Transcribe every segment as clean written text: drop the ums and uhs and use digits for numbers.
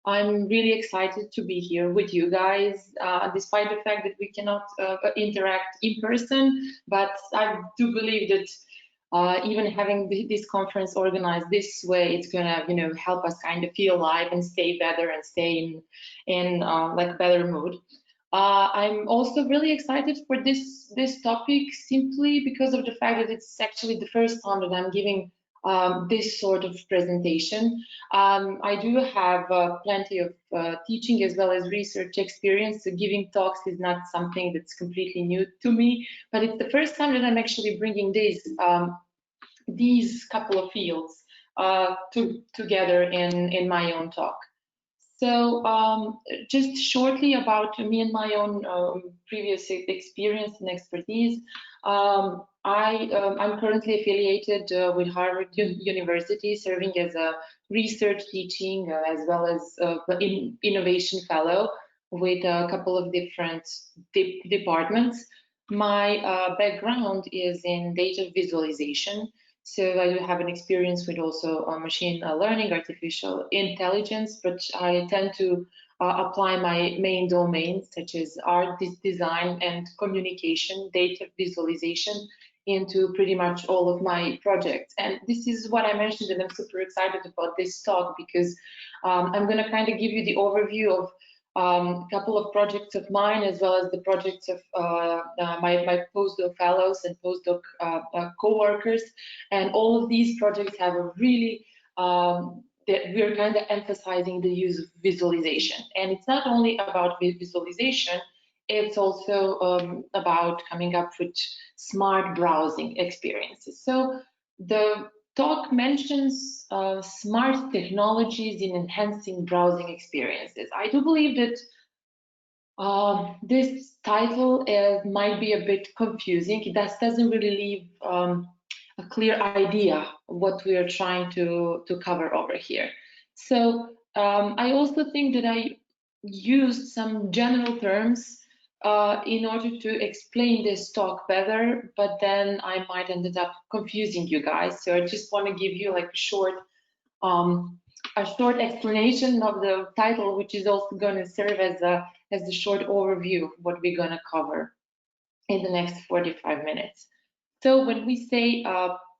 I'm really excited to be here with you guys, despite the fact that we cannot interact in person, but I do believe that even having this conference organized this way, it's gonna, help us kind of feel alive and stay better and stay in like better mood. I'm also really excited for this topic simply because of the fact that it's actually the first time that I'm giving this sort of presentation. I do have plenty of teaching as well as research experience, so giving talks is not something that's completely new to me, but it's the first time that I'm actually bringing these couple of fields together in my own talk. So just shortly about me and my own previous experience and expertise. I'm currently affiliated with Harvard University, serving as a research teaching as well as innovation fellow with a couple of different departments. My background is in data visualization. So I do have an experience with also machine learning, artificial intelligence, but I tend to apply my main domains such as art, design, and communication, data visualization into pretty much all of my projects. And this is what I mentioned, and I'm super excited about this talk because I'm going to kind of give you the overview of a couple of projects of mine, as well as the projects of my postdoc fellows and postdoc co-workers. And all of these projects have a really, we're kind of emphasizing the use of visualization. And it's not only about visualization, it's also about coming up with smart browsing experiences. So the talk mentions smart technologies in enhancing browsing experiences. I do believe that this title might be a bit confusing. It doesn't really leave a clear idea of what we are trying to cover over here. So I also think that I used some general terms in order to explain this talk better, but then I might ended up confusing you guys. So I just want to give you like a short explanation of the title, which is also going to serve as a short overview of what we're going to cover in the next 45 minutes. So when we say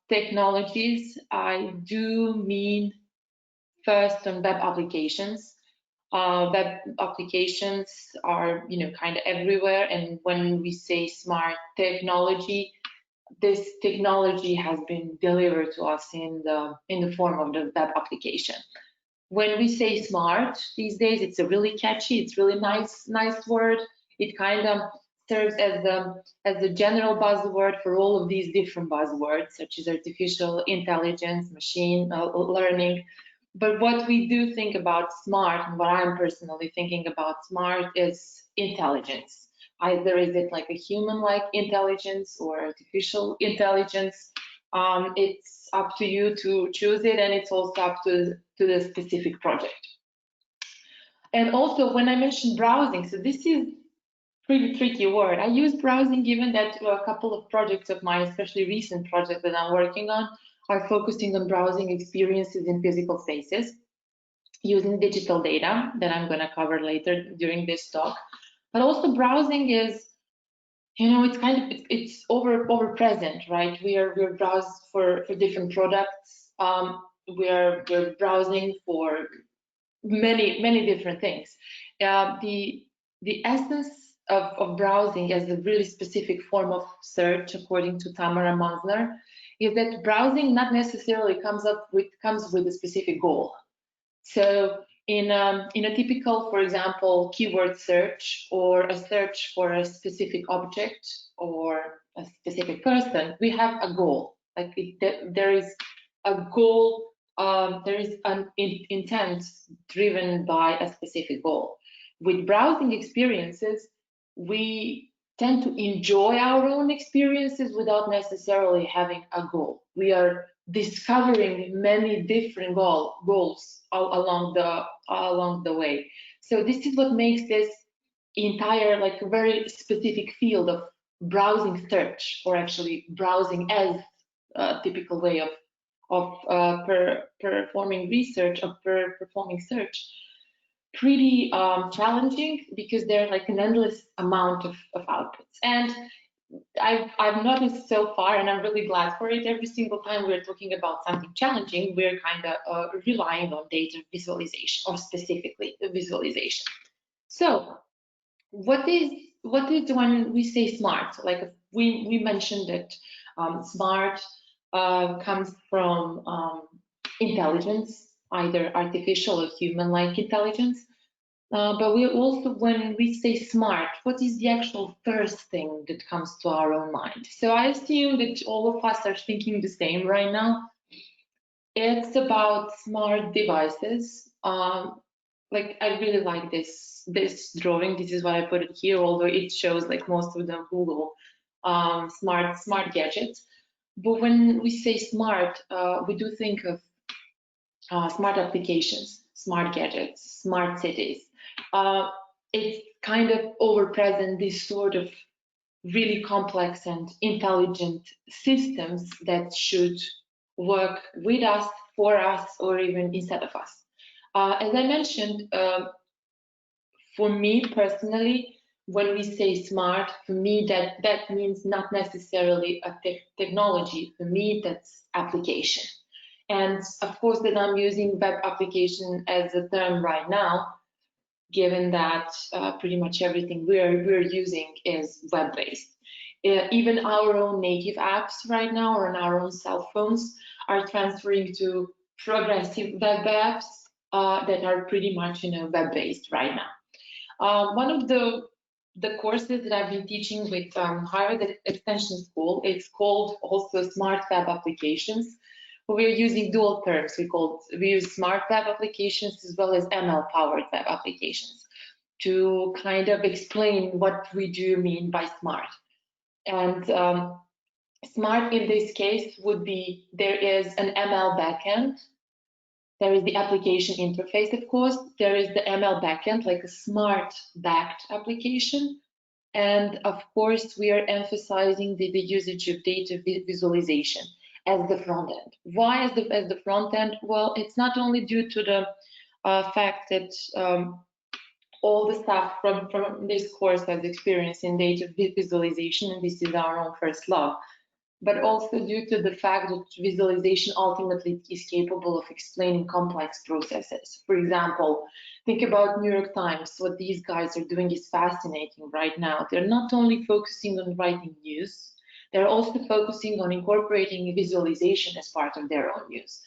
technologies, I do mean first on web applications. Web applications are, kind of everywhere, and when we say smart technology, this technology has been delivered to us in the form of the web application. When we say smart these days, it's a really catchy, it's really nice word. It kind of serves as the general buzzword for all of these different buzzwords, such as artificial intelligence, machine learning. But what we do think about smart, and what I'm personally thinking about smart, is intelligence. Either is it like a human-like intelligence or artificial intelligence. It's up to you to choose it, and it's also up to the specific project. And also, when I mentioned browsing, so this is pretty tricky word. I use browsing given that a couple of projects of mine, especially recent projects that I'm working on, are focusing on browsing experiences in physical spaces using digital data that I'm going to cover later during this talk. But also browsing is, it's over present, right? We're browsed for different products. We're browsing for many different things. The essence of browsing as a really specific form of search, according to Tamara Mansner, is that browsing not necessarily comes with a specific goal. So in a typical, for example, keyword search or a search for a specific object or a specific person, we have a goal. Like there is a goal, there is an intent driven by a specific goal. With browsing experiences, we tend to enjoy our own experiences without necessarily having a goal. We are discovering many different goals along the way. So this is what makes this entire, like, very specific field of browsing search, or actually browsing as a typical way of performing research, of performing search. pretty challenging because they're like an endless amount of outputs. And I've noticed so far, and I'm really glad for it, every single time we're talking about something challenging, we're kind of relying on data visualization, or specifically the visualization. So what is when we say smart? Like we mentioned that smart comes from intelligence, either artificial or human-like intelligence. But we also, when we say smart, what is the actual first thing that comes to our own mind? So I assume that all of us are thinking the same right now. It's about smart devices. Like I really like this drawing. This is why I put it here, although it shows like most of them Google smart gadgets. But when we say smart, we do think of smart applications, smart gadgets, smart cities. It's kind of over-present, this sort of really complex and intelligent systems that should work with us, for us, or even instead of us. As I mentioned, for me personally, when we say smart, for me that means not necessarily a technology. For me, that's application. And of course, that I'm using web application as a term right now, given that pretty much everything we're using is web-based. Even our own native apps right now, or on our own cell phones, are transferring to progressive web apps that are pretty much web-based right now. One of the courses that I've been teaching with Harvard Extension School, it's called also Smart Web Applications. We're using dual terms. We use smart web applications as well as ML-powered web applications to kind of explain what we do mean by smart. And smart in this case would be, there is an ML backend, there is the application interface, of course, there is the ML backend, like a smart backed application. And of course, we are emphasizing the usage of data visualization as the front end. Why as the front end? Well, it's not only due to the fact that all the stuff from this course has experience in data visualization, and this is our own first love, but also due to the fact that visualization ultimately is capable of explaining complex processes. For example, think about New York Times. What these guys are doing is fascinating right now. They're not only focusing on writing news, they're also focusing on incorporating visualization as part of their own news.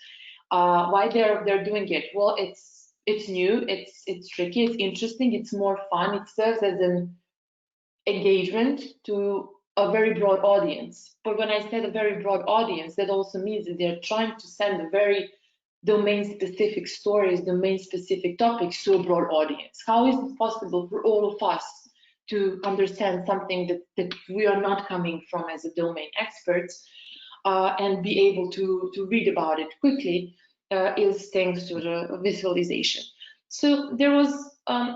Why they're doing it? Well, it's new, it's tricky, it's interesting, it's more fun. It serves as an engagement to a very broad audience. But when I said a very broad audience, that also means that they're trying to send a very domain-specific stories, domain-specific topics to a broad audience. How is it possible for all of us to understand something that we are not coming from as a domain experts and be able to read about it quickly is thanks to the visualization. So there was a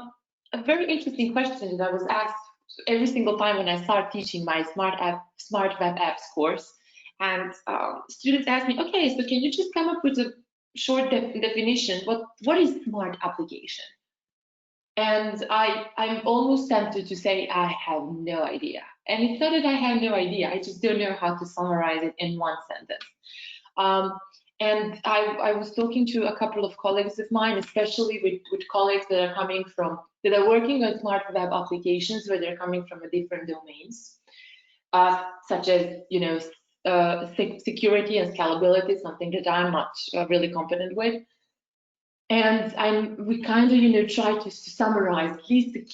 very interesting question that I was asked every single time when I start teaching my smart web apps course, and students ask me, okay, so can you just come up with a short definition? What is smart application? And I'm almost tempted to say I have no idea. And it's not that I have no idea, I just don't know how to summarize it in one sentence. And I was talking to a couple of colleagues of mine, especially with colleagues that are working on smart web applications where they're coming from a different domains, such as security and scalability, something that I'm not really competent with. And we kind of try to summarize at least the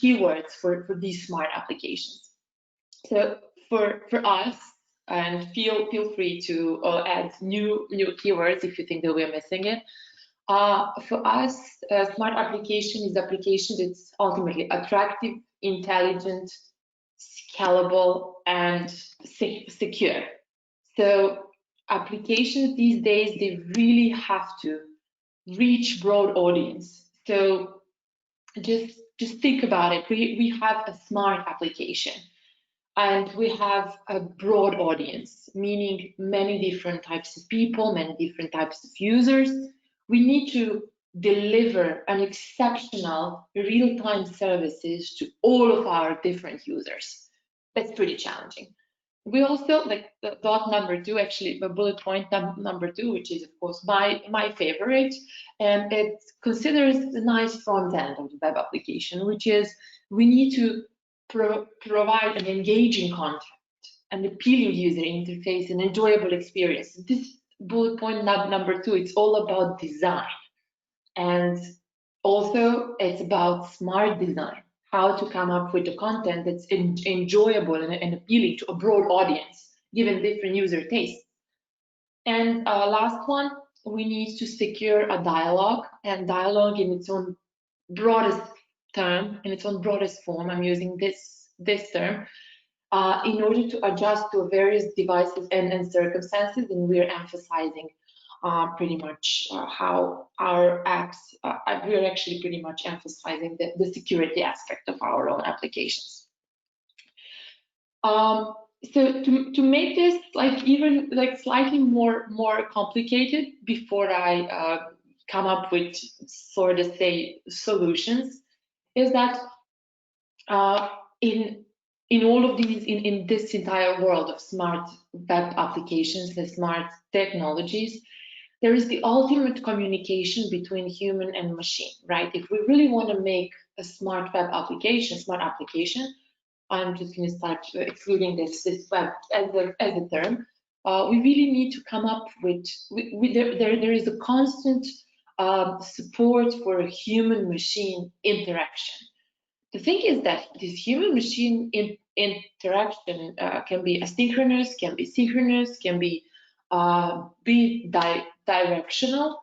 keywords for these smart applications. So for us, and feel free to add new keywords if you think that we're missing it. For us, a smart application is application that's ultimately attractive, intelligent, scalable, and secure. So applications these days, they really have to reach broad audience. So just think about it. We have a smart application and we have a broad audience, meaning many different types of people, many different types of users. We need to deliver an exceptional real-time services to all of our different users. That's pretty challenging. We also, like the dot number 2, actually the bullet point number 2, which is of course my favorite, and it considers the nice front end of the web application, which is we need to provide an engaging content, an appealing user interface, an enjoyable experience. This bullet point number 2, it's all about design. And also it's about smart design, how to come up with the content that's enjoyable and appealing to a broad audience, given different user tastes. And last one, we need to secure a dialogue, and dialogue in its own broadest term, in its own broadest form. I'm using this term in order to adjust to various devices and circumstances, and we're emphasizing pretty much how our apps, we're actually pretty much emphasizing the security aspect of our own applications. So to make this like even like slightly more complicated, before I come up with sort of say solutions, is that in all of these, in this entire world of smart web applications and smart technologies, there is the ultimate communication between human and machine, right? If we really want to make a smart web application, I'm just going to start excluding this web as a term. We really need to come up with there is a constant support for human-machine interaction. The thing is that this human-machine interaction can be asynchronous, can be synchronous, can be directional.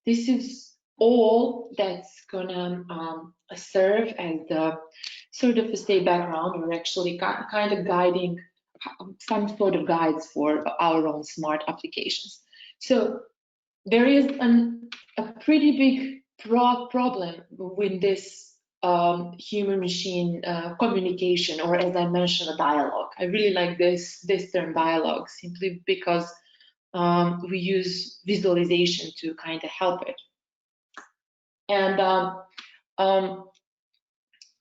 This is all that's gonna serve as the sort of a background, or actually kind of guiding some sort of guides for our own smart applications. So there is a pretty big problem with this human-machine communication, or as I mentioned, a dialogue. I really like this term dialogue, simply because we use visualization to kind of help it. And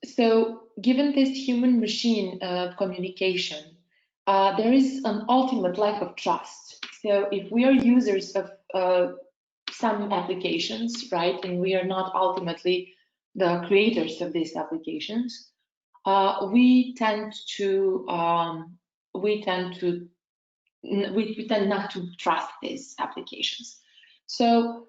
so given this human-machine communication, there is an ultimate lack of trust. So if we are users of some applications, right, and we are not ultimately the creators of these applications, we tend not to trust these applications. So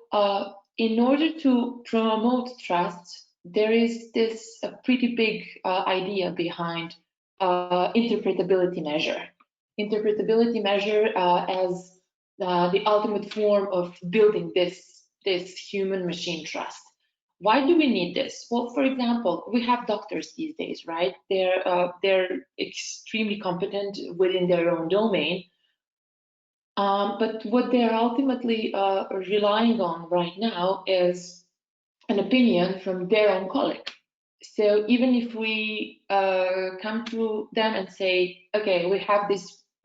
in order to promote trust, there is this pretty big idea behind interpretability measure. Interpretability measure as the ultimate form of building this human-machine trust. Why do we need this? Well, for example, we have doctors these days, right? They're extremely competent within their own domain, but what they're ultimately relying on right now is an opinion from their own colleague. So even if we come to them and say, okay, we have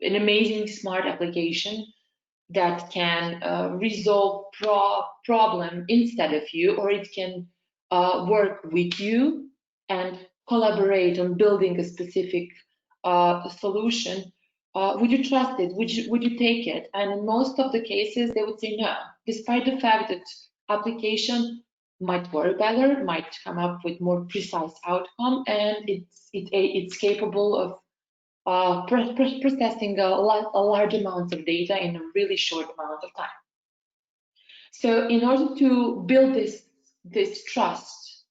an amazing smart application that can resolve problem instead of you, or it can work with you and collaborate on building a specific solution, would you trust it? Would you take it? And in most of the cases, they would say no, despite the fact that application might work better, might come up with more precise outcome, and it's capable of processing a large amount of data in a really short amount of time. So in order to build this trust,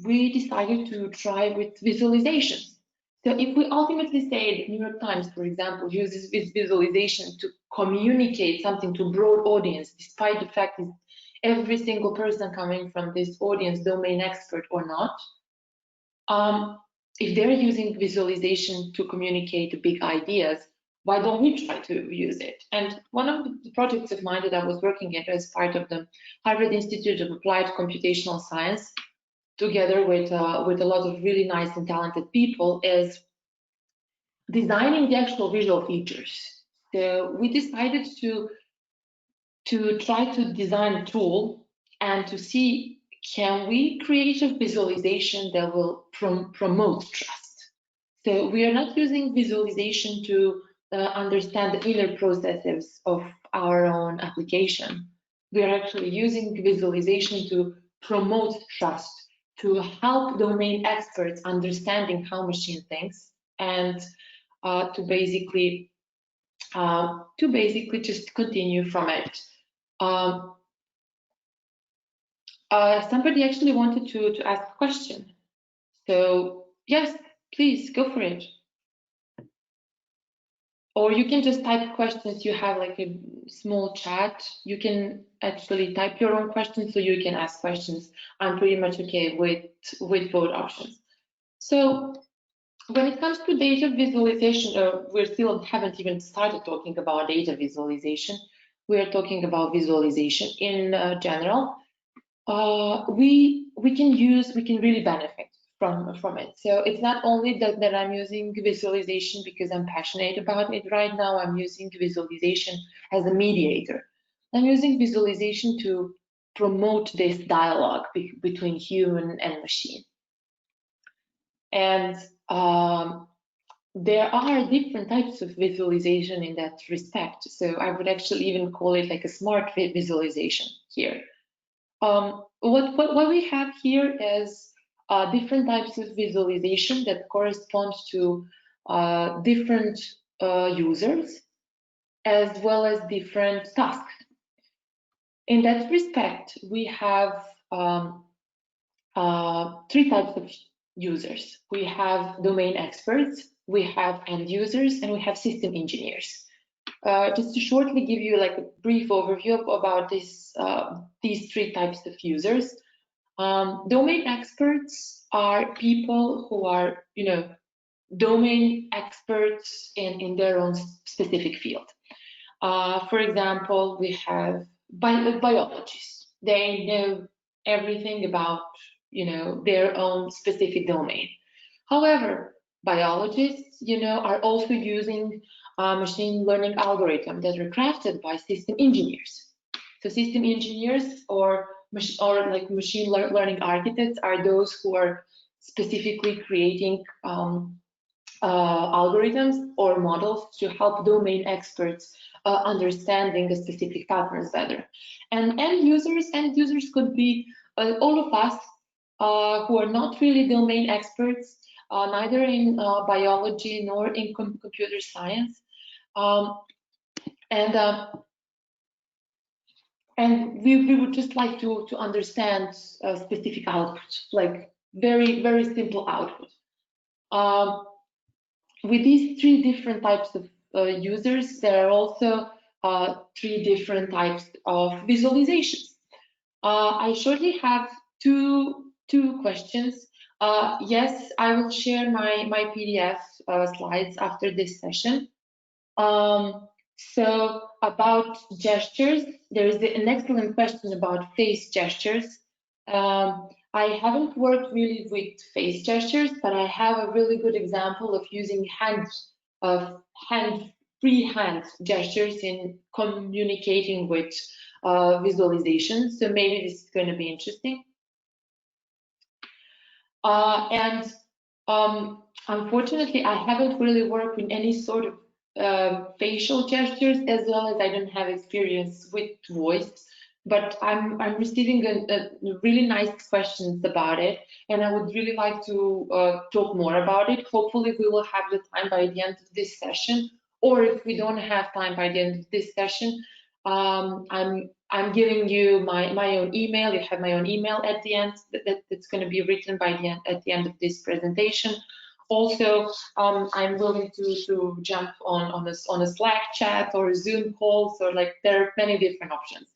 we decided to try with visualizations. So if we ultimately say that New York Times, for example, uses this visualization to communicate something to a broad audience, despite the fact that every single person coming from this audience, domain expert or not, if they're using visualization to communicate big ideas, why don't we try to use it? And one of the projects of mine that I was working at as part of the Harvard Institute of Applied Computational Science, together with a lot of really nice and talented people, is designing the actual visual features. So we decided to try to design a tool and to see, can we create a visualization that will promote trust? So we are not using visualization to understand the inner processes of our own application. We are actually using visualization to promote trust, to help domain experts understanding how machine thinks, and to basically just continue from it. Somebody actually wanted to ask a question. So yes, please go for it. Or you can just type questions. You have like a small chat. You can actually type your own questions, so you can ask questions. I'm pretty much okay with both options. So when it comes to data visualization, we still haven't even started talking about data visualization. We are talking about visualization in general. We can really benefit from it. So it's not only that I'm using visualization because I'm passionate about it right now. I'm using visualization as a mediator. I'm using visualization to promote this dialogue between human and machine. And there are different types of visualization in that respect. So I would actually even call it like a smart visualization here. What we have here is different types of visualization that correspond to different users as well as different tasks. In that respect, we have three types of users. We have domain experts, we have end users, and we have system engineers. Just to shortly give you like a brief overview about these three types of users. Domain experts are people who are, domain experts in their own specific field. For example, we have biologists. They know everything about, their own specific domain. However, biologists, are also using machine learning algorithms that are crafted by system engineers. So system engineers or like machine learning architects are those who are specifically creating algorithms or models to help domain experts understanding the specific patterns better. And end users could be all of us who are not really domain experts, neither in biology nor in computer science. And we would just like to understand specific output, like very, very simple output. With these three different types of users, there are also three different types of visualizations. I shortly have two questions. Yes, I will share my PDF slides after this session. So about gestures, there is an excellent question about face gestures. I haven't worked really with face gestures, but I have a really good example of using free hand gestures in communicating with visualizations. So maybe this is going to be interesting. Unfortunately, I haven't really worked with any sort of facial gestures, as well as I don't have experience with voice. But I'm receiving a really nice questions about it, and I would really like to talk more about it. Hopefully, we will have the time by the end of this session, or if we don't have time by the end of this session, I'm giving you my own email. You have my own email at the end. That's going to be written by at the end of this presentation. Also, I'm willing to jump on a Slack chat or Zoom calls, or like there are many different options.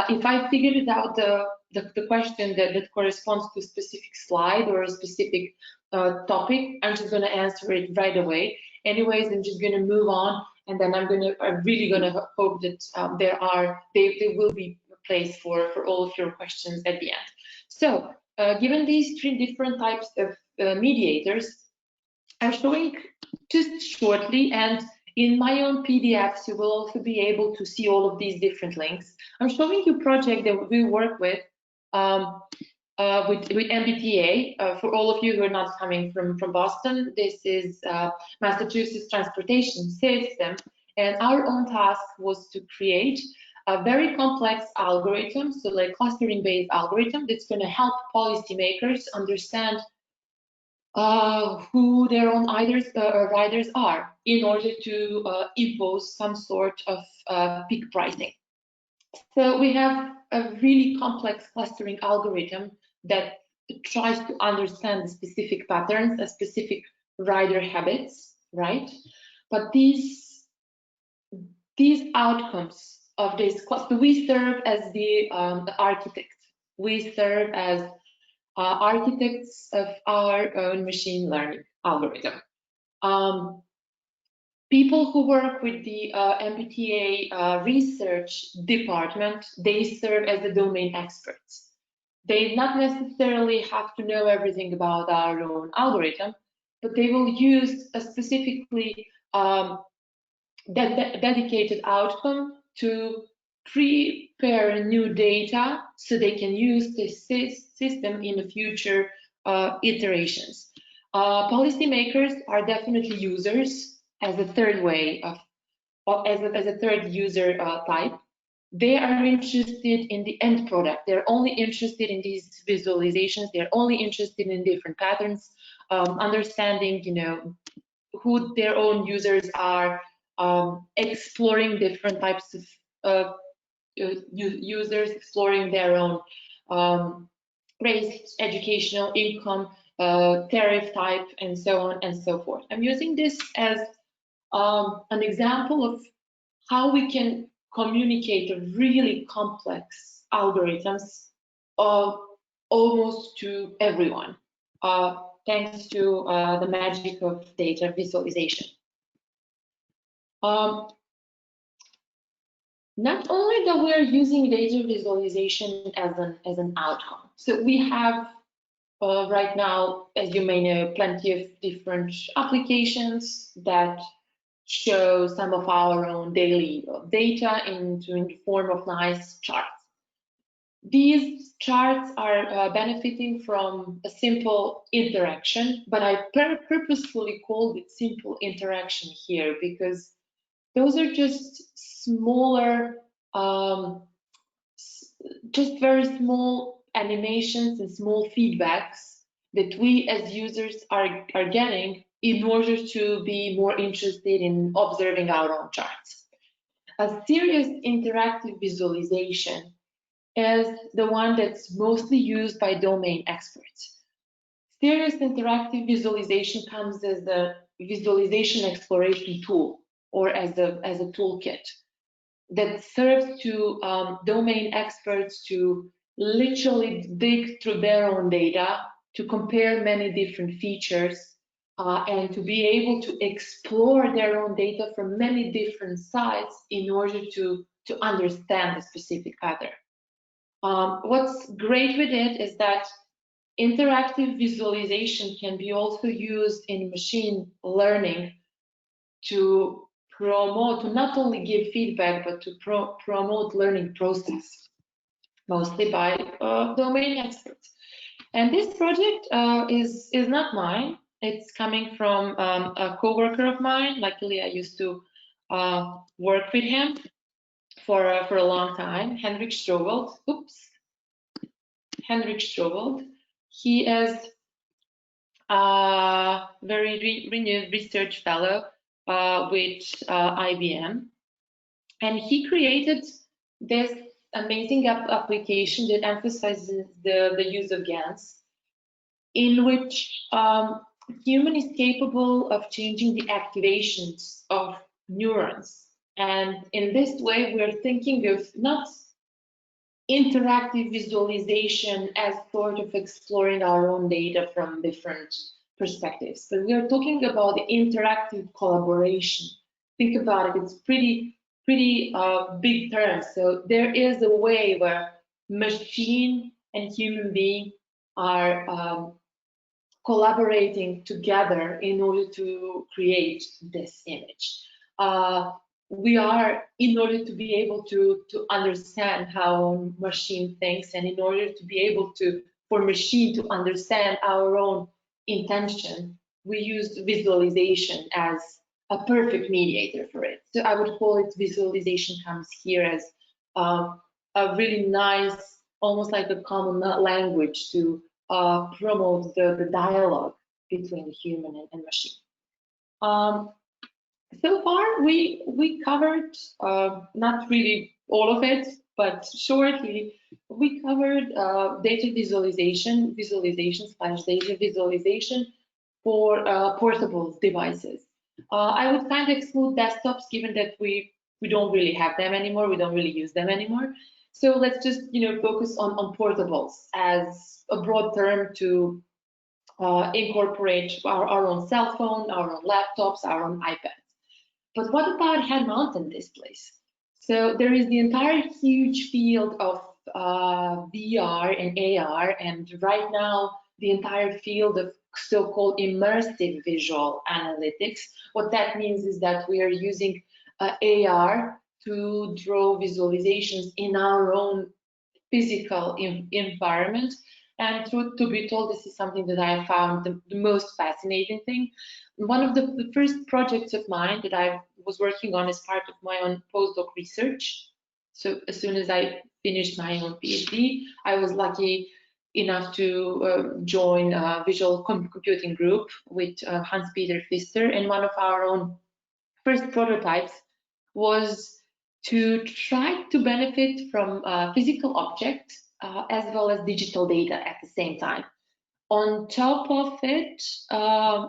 If I figured it out the question that corresponds to a specific slide or a specific topic, I'm just going to answer it right away. Anyways, I'm just going to move on, and then I'm really going to hope that there will be a place for all of your questions at the end. So, given these three different types of mediators, I'm showing just shortly, and in my own PDFs, you will also be able to see all of these different links. I'm showing you a project that we work with with MBTA. For all of you who are not coming from Boston, this is Massachusetts transportation system, and our own task was to create a very complex algorithm, so like clustering-based algorithm that's going to help policymakers understand who their own riders are in order to impose some sort of peak pricing. So we have a really complex clustering algorithm that tries to understand the specific patterns and specific rider habits, right? But these outcomes of this cluster, we serve as the architect. We serve as architects of our own machine learning algorithm. People who work with the MBTA research department, they serve as the domain experts. They not necessarily have to know everything about our own algorithm, but they will use a specifically dedicated outcome to prepare new data so they can use this system in the future iterations. Policymakers are definitely users as a third way of as a third user type. They are interested in the end product. They're only interested in these visualizations. They're only interested in different patterns, understanding, you know, who their own users are, exploring different types of users, exploring their own race, educational, income, tariff type, and so on and so forth. I'm using this as an example of how we can communicate a really complex algorithms almost to everyone, thanks to the magic of data visualization. Not only that we're using data visualization as an outcome. So we have right now, as you may know, plenty of different applications that show some of our own daily data in the form of nice charts. These charts are benefiting from a simple interaction, but I purposefully called it simple interaction here because those are just smaller, just very small animations and small feedbacks that we as users are getting in order to be more interested in observing our own charts. A serious interactive visualization is the one that's mostly used by domain experts. Serious interactive visualization comes as a visualization exploration tool or as a toolkit that serves to domain experts to literally dig through their own data to compare many different features and to be able to explore their own data from many different sides in order to understand the specific pattern. What's great with it is that interactive visualization can be also used in machine learning to promote, to not only give feedback, but to promote learning process, mostly by domain experts. And this project is not mine. It's coming from a coworker of mine. Luckily, I used to work with him for a long time, Henrik Strovold. Henrik Strovold. He is a very renewed research fellow with IBM, and he created this amazing application that emphasizes the use of GANs, in which human is capable of changing the activations of neurons. And in this way, we're thinking of not interactive visualization as sort of exploring our own data from different perspectives, but we are talking about the interactive collaboration. Think about it, it's pretty big term. So there is a way where machine and human being are collaborating together in order to create this image. we are, in order to be able to understand how machine thinks, and in order to be able to, for machine to understand our own intention, we use visualization as a perfect mediator for it. So I would call it, visualization comes here as a really nice, almost like a common language to promote the dialogue between human and machine. So far, we covered not really all of it, but shortly, we covered data visualization, data visualization for portable devices. I would kind of exclude desktops, given that we don't really have them anymore. We don't really use them anymore. So let's just focus on portables as a broad term to incorporate our own cell phone, our own laptops, our own iPads. But what about head-mounted displays? So there is the entire huge field of VR and AR, and right now the entire field of so-called immersive visual analytics. What that means is that we are using AR to draw visualizations in our own physical environment. And truth to be told, this is something that I found the most fascinating thing. One of the first projects of mine that I was working on as part of my own postdoc research. So as soon as I finished my own PhD, I was lucky enough to join a visual computing group with Hans-Peter Pfister, and one of our own first prototypes was to try to benefit from physical objects as well as digital data at the same time. On top of it,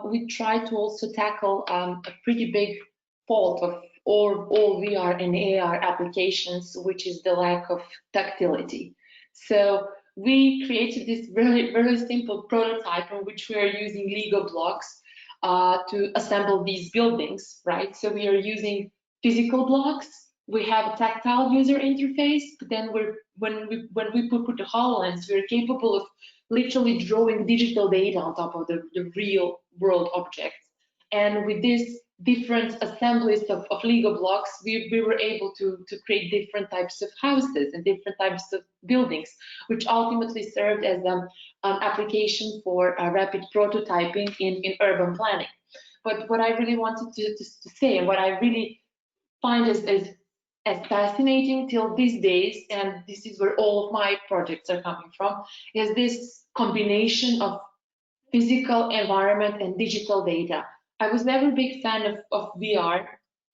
we try to also tackle a pretty big fault of all VR and AR applications, which is the lack of tactility. So we created this very simple prototype in which we are using Lego blocks to assemble these buildings, right? So we are using physical blocks. We have a tactile user interface, but then when we put the HoloLens, we're capable of literally drawing digital data on top of the real world objects. And with this different assemblies of Lego blocks, we were able to create different types of houses and different types of buildings, which ultimately served as an application for rapid prototyping in urban planning. But what I really wanted to say, and what I really find as fascinating till these days, and this is where all of my projects are coming from, is this combination of physical environment and digital data. I was never a big fan of VR,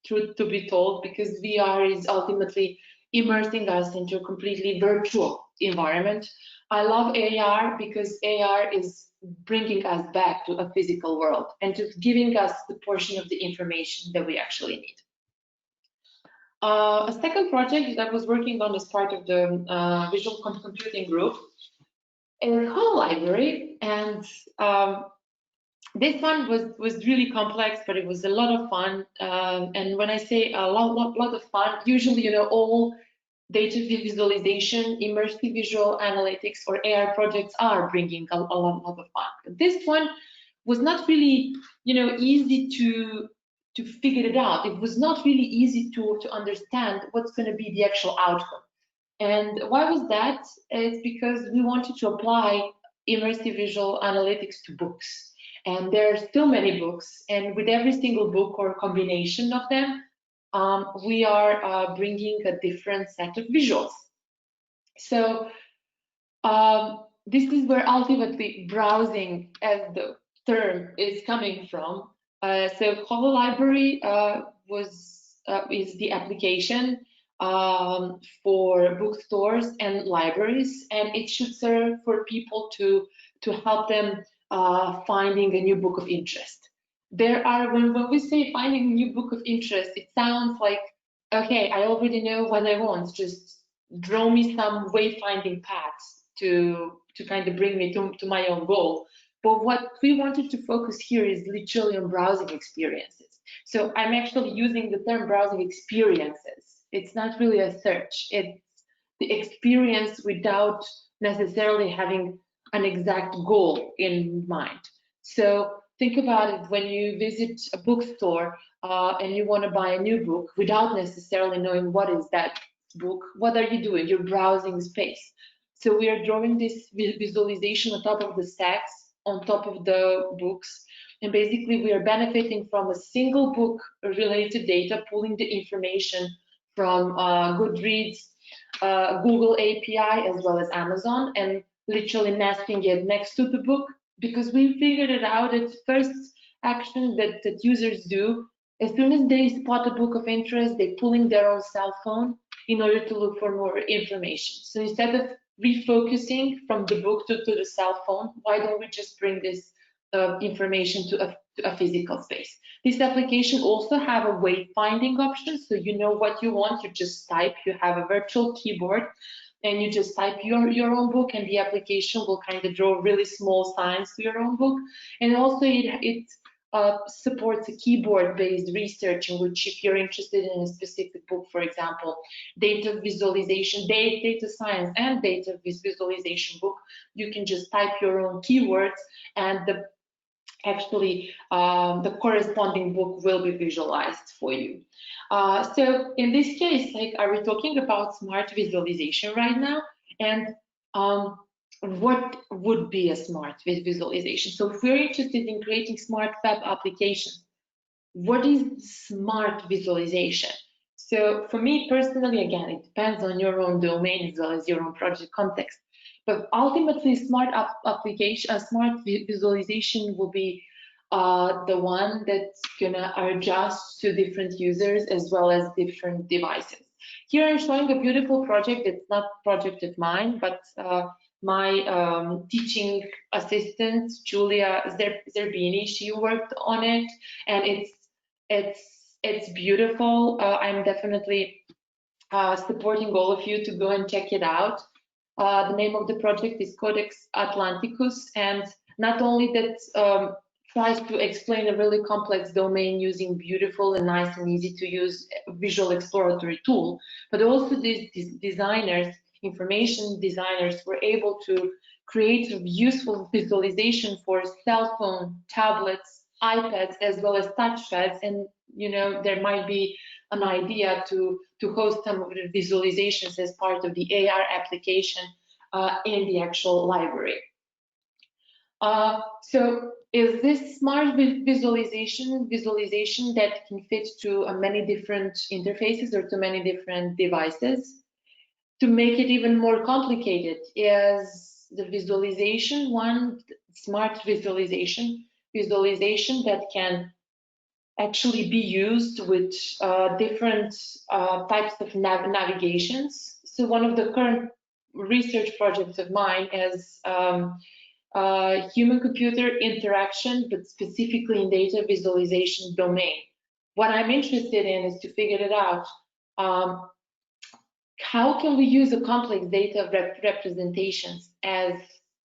truth to be told, because VR is ultimately immersing us into a completely virtual environment. I love AR because AR is bringing us back to a physical world and to giving us the portion of the information that we actually need. A second project that I was working on as part of the visual computing group is a whole library, and this one was really complex, but it was a lot of fun. And when I say a lot of fun, usually all data visualization, immersive visual analytics, or AR projects are bringing a lot of fun. But this one was not really easy to figure it out. It was not really easy to understand what's going to be the actual outcome. And why was that? It's because we wanted to apply immersive visual analytics to books. And there are still many books, and with every single book or combination of them, we are bringing a different set of visuals. So this is where ultimately browsing, as the term is coming from. So Holo Library is the application for bookstores and libraries, and it should serve for people to help them finding a new book of interest. There are, when we say finding a new book of interest, it sounds like, okay, I already know what I want, just draw me some wayfinding paths to kind of bring me to my own goal. But what we wanted to focus here is literally on browsing experiences. So I'm actually using the term browsing experiences. It's not really a search, it's the experience without necessarily having an exact goal in mind. So think about it when you visit a bookstore and you want to buy a new book without necessarily knowing what is that book. What are you doing? You're browsing space. So we are drawing this visualization on top of the stacks, on top of the books. And basically, we are benefiting from a single book related data, pulling the information from Goodreads, Google API, as well as Amazon, and literally nesting it next to the book, because we figured it out that first action that users do, as soon as they spot a book of interest, they're pulling their own cell phone in order to look for more information. So instead of refocusing from the book to the cell phone, why don't we just bring this information to a physical space? This application also have a wayfinding option, so you know what you want, you just type, you have a virtual keyboard, and you just type your own book, and the application will kind of draw really small signs to your own book. And also it supports a keyboard-based research, in which if you're interested in a specific book, for example, data visualization, data science and data visualization book, you can just type your own keywords, and the corresponding book will be visualized for you. So in this case, like, are we talking about smart visualization right now? And what would be a smart visualization? So if we're interested in creating smart web applications, what is smart visualization? So for me personally, again, it depends on your own domain as well as your own project context. But ultimately, smart application, smart visualization will be the one that's gonna adjust to different users as well as different devices. Here I'm showing a beautiful project. It's not a project of mine, but my teaching assistant, Julia Zerbini, she worked on it, and it's beautiful. I'm definitely supporting all of you to go and check it out. The name of the project is Codex Atlanticus, and not only that tries to explain a really complex domain using beautiful and nice and easy to use visual exploratory tool, but also these designers, information designers, were able to create a useful visualization for cell phone, tablets, iPads, as well as touchpads. And you know, there might be an idea to host some of the visualizations as part of the AR application in the actual library. So is this smart visualization that can fit to many different interfaces or to many different devices? To make it even more complicated, is the visualization one smart visualization that can actually be used with different types of navigations. So one of the current research projects of mine is human-computer interaction, but specifically in data visualization domain. What I'm interested in is to figure it out. How can we use a complex data representations as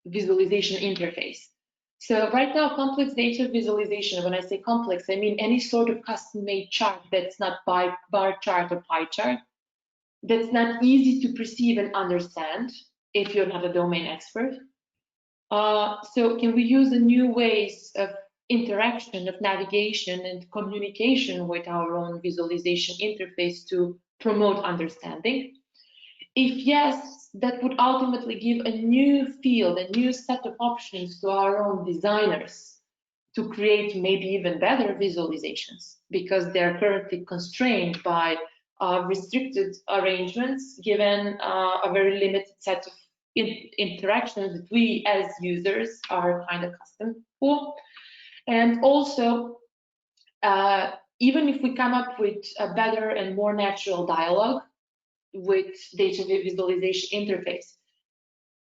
visualization interface? So right now, complex data visualization, when I say complex, I mean any sort of custom-made chart that's not bar chart or pie chart, that's not easy to perceive and understand if you're not a domain expert. So can we use the new ways of interaction, of navigation and communication with our own visualization interface to promote understanding? If yes, that would ultimately give a new field, a new set of options to our own designers to create maybe even better visualizations, because they're currently constrained by restricted arrangements given a very limited set of interactions that we as users are kind of accustomed for. And also, even if we come up with a better and more natural dialogue with data visualization interface,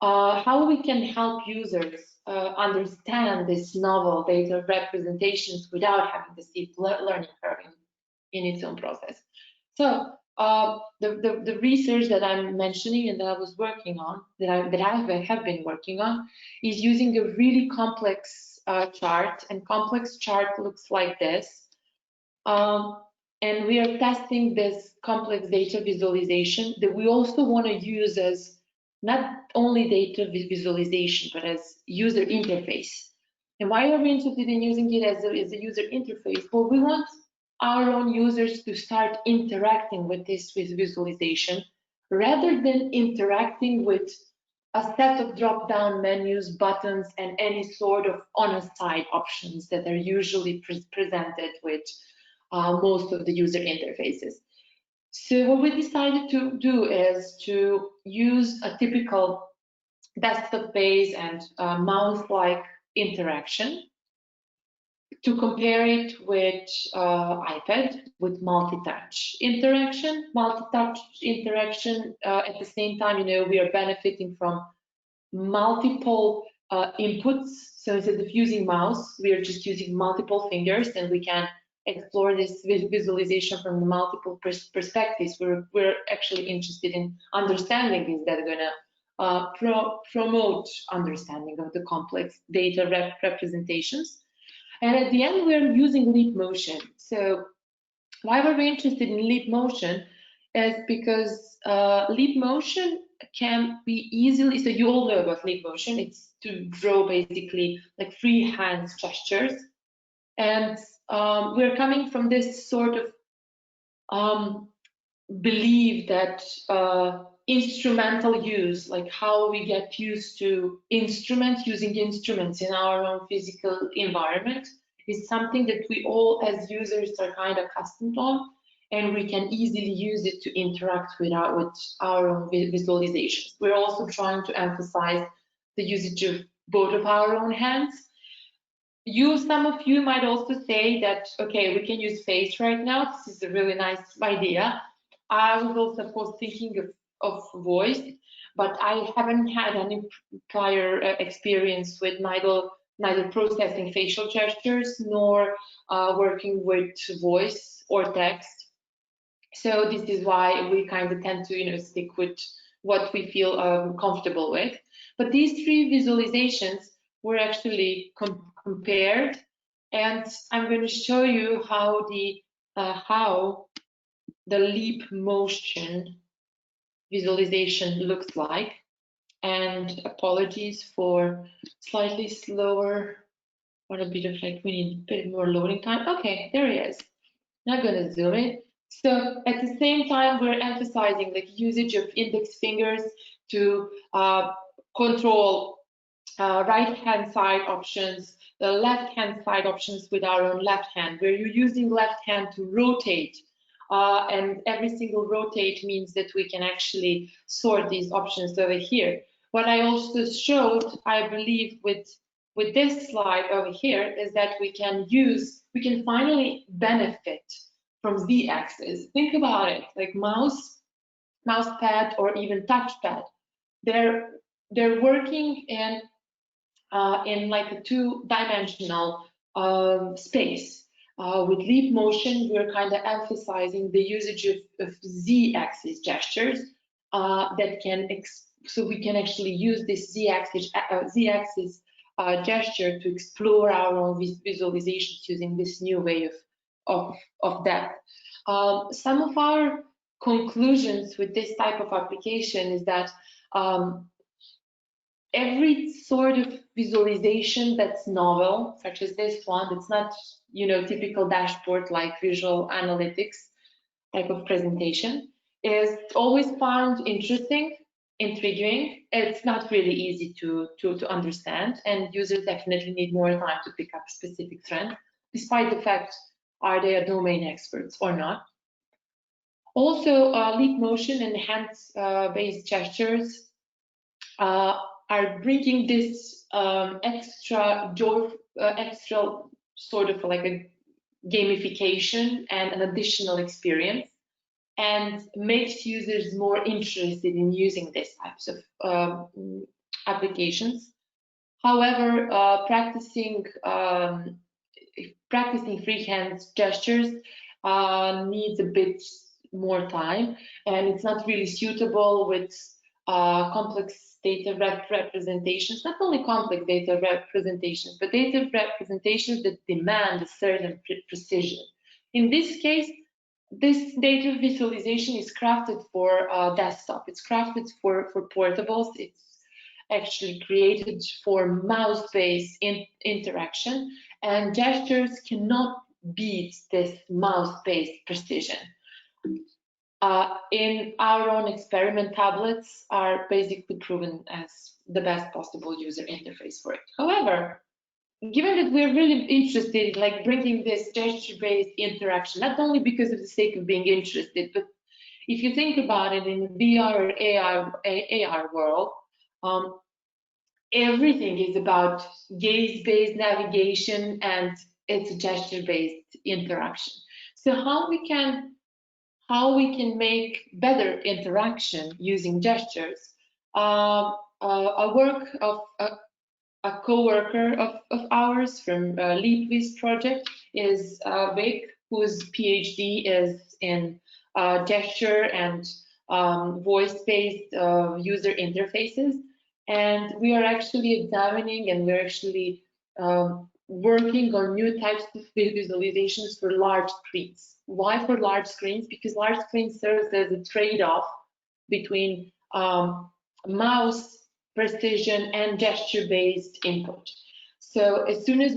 how we can help users understand this novel data representations without having the steep learning curve in its own process. So the research that I'm mentioning and that I was working on, that I have been working on, is using a really complex chart, and complex chart looks like this. And we are testing this complex data visualization that we also want to use as not only data visualization, but as user interface. And why are we interested in using it as a user interface? Well, we want our own users to start interacting with this visualization rather than interacting with a set of drop-down menus, buttons, and any sort of on-a-side options that are usually presented with most of the user interfaces. So what we decided to do is to use a typical desktop-based and mouse-like interaction to compare it with iPad with multi-touch interaction. Multi-touch interaction at the same time, we are benefiting from multiple inputs. So instead of using mouse, we are just using multiple fingers, and we can explore this visualization from multiple perspectives. We're actually interested in understanding is that going to promote understanding of the complex data representations. And at the end, we're using leap motion. So why were we interested in leap motion is because leap motion can be easily, so you all know about leap motion, it's to draw basically like free hand gestures. And we're coming from this sort of belief that instrumental use, like how we get used to using instruments in our own physical environment, is something that we all as users are kind of accustomed on, and we can easily use it to interact with our own visualizations. We're also trying to emphasize the usage of both of our own hands. Some of you might also say that, okay, we can use face right now. This is a really nice idea. I was also, of course, thinking of voice, but I haven't had any prior experience with neither processing facial gestures nor working with voice or text. So this is why we kind of tend to, stick with what we feel comfortable with. But these three visualizations were actually compared, and I'm going to show you how the leap motion visualization looks like. And apologies for slightly slower or a bit of we need a bit more loading time. Okay, there it is. Not going to zoom in. So at the same time, we're emphasizing like usage of index fingers to control right-hand side options, the left-hand side options with our own left hand, where you're using left hand to rotate. And every single rotate means that we can actually sort these options over here. What I also showed, I believe, with this slide over here is that we can finally benefit from Z-axis. Think about it, like mouse pad, or even touchpad. They're working in like a two-dimensional space. With leap motion, we're kind of emphasizing the usage of Z-axis gestures so we can actually use this Z-axis gesture to explore our own visualizations using this new way of depth. Some of our conclusions with this type of application is that every sort of visualization that's novel, such as this one, that's not, typical dashboard like visual analytics type of presentation, is always found interesting, intriguing. It's not really easy to understand, and users definitely need more time to pick up specific trend, despite the fact are they a domain experts or not. Also, leap motion and hands-based gestures are bringing this extra sort of like a gamification and an additional experience, and makes users more interested in using these types of applications. However, practicing freehand gestures needs a bit more time, and it's not really suitable with complex data representations, not only complex data representations, but data representations that demand a certain precision. In this case, this data visualization is crafted for desktop. It's crafted for portables. actually created for mouse-based interaction, and gestures cannot beat this mouse-based precision. In our own experiment, tablets are basically proven as the best possible user interface for it. However, given that we're really interested in like bringing this gesture-based interaction, not only because of the sake of being interested, but if you think about it in the VR or AR world, everything is about gaze-based navigation and it's a gesture-based interaction. So how we can make better interaction using gestures? A work of a co-worker of ours from Leapwist project is Vic, whose PhD is in gesture and voice-based user interfaces. And we are actually examining and we're actually working on new types of visualizations for large screens. Why for large screens? Because large screens serves as a trade-off between mouse precision and gesture-based input. So as soon as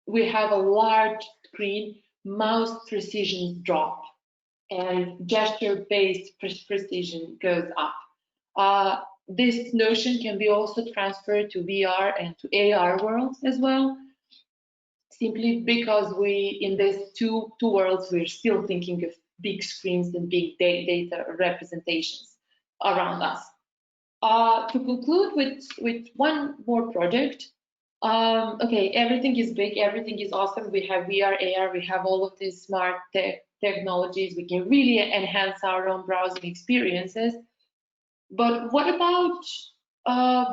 we have a large screen, mouse precision drop and gesture-based precision goes up. This notion can be also transferred to VR and to AR worlds as well, simply because we, in these two worlds, we're still thinking of big screens and big data representations around us. To conclude with one more project, okay, everything is big, everything is awesome. We have VR, AR, we have all of these smart technologies. We can really enhance our own browsing experiences. But what about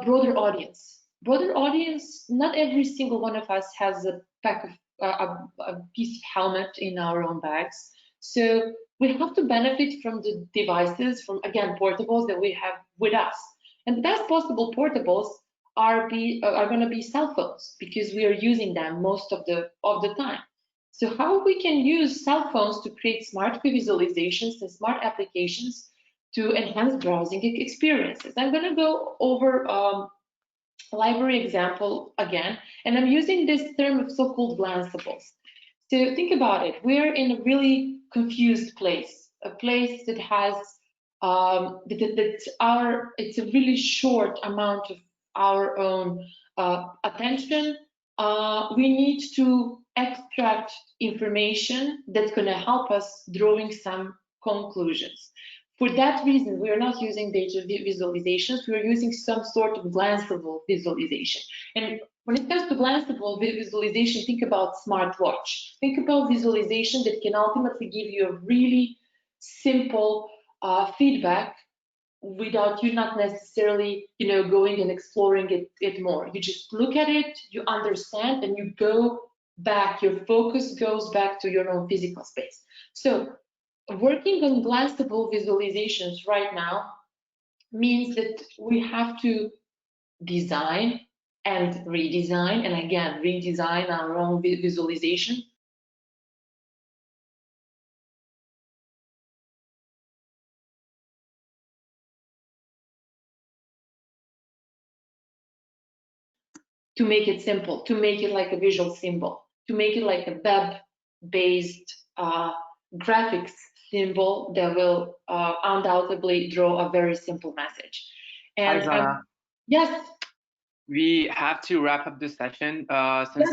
broader audience? Broader audience, not every single one of us has a pack of a piece of helmet in our own bags. So we have to benefit from the devices, from again portables that we have with us. And the best possible portables are going to be cell phones because we are using them most of the time. So how we can use cell phones to create smart visualizations and smart applications to enhance browsing experiences. I'm going to go over a library example again, and I'm using this term of so-called glanceables. So think about it. We're in a really confused place, a place that has it's a really short amount of our own attention. We need to extract information that's going to help us drawing some conclusions. For that reason, we are not using data visualizations, we are using some sort of glanceable visualization. And when it comes to glanceable visualization, think about smartwatch. Think about visualization that can ultimately give you a really simple feedback without you not necessarily, going and exploring it more. You just look at it, you understand, and you go back, your focus goes back to your own physical space. So working on glanceable visualizations right now means that we have to design and redesign, and again, redesign our own visualization. To make it simple, to make it like a visual symbol, to make it like a web-based graphics symbol that will undoubtedly draw a very simple message. And Hi, Zona. Yes. We have to wrap up this session since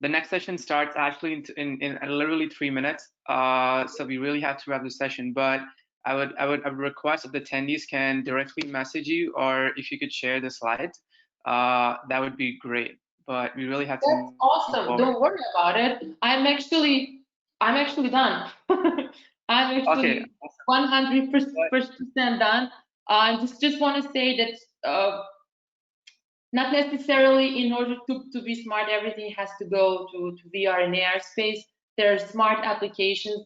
the next session starts actually in literally 3 minutes. So we really have to wrap the session. But I would request if the attendees can directly message you, or if you could share the slides, that would be great. But we really have to. That's awesome. Don't worry about it. I'm actually done. I'm actually 100% done. I just want to say that not necessarily in order to be smart, everything has to go to VR and AR space. There are smart applications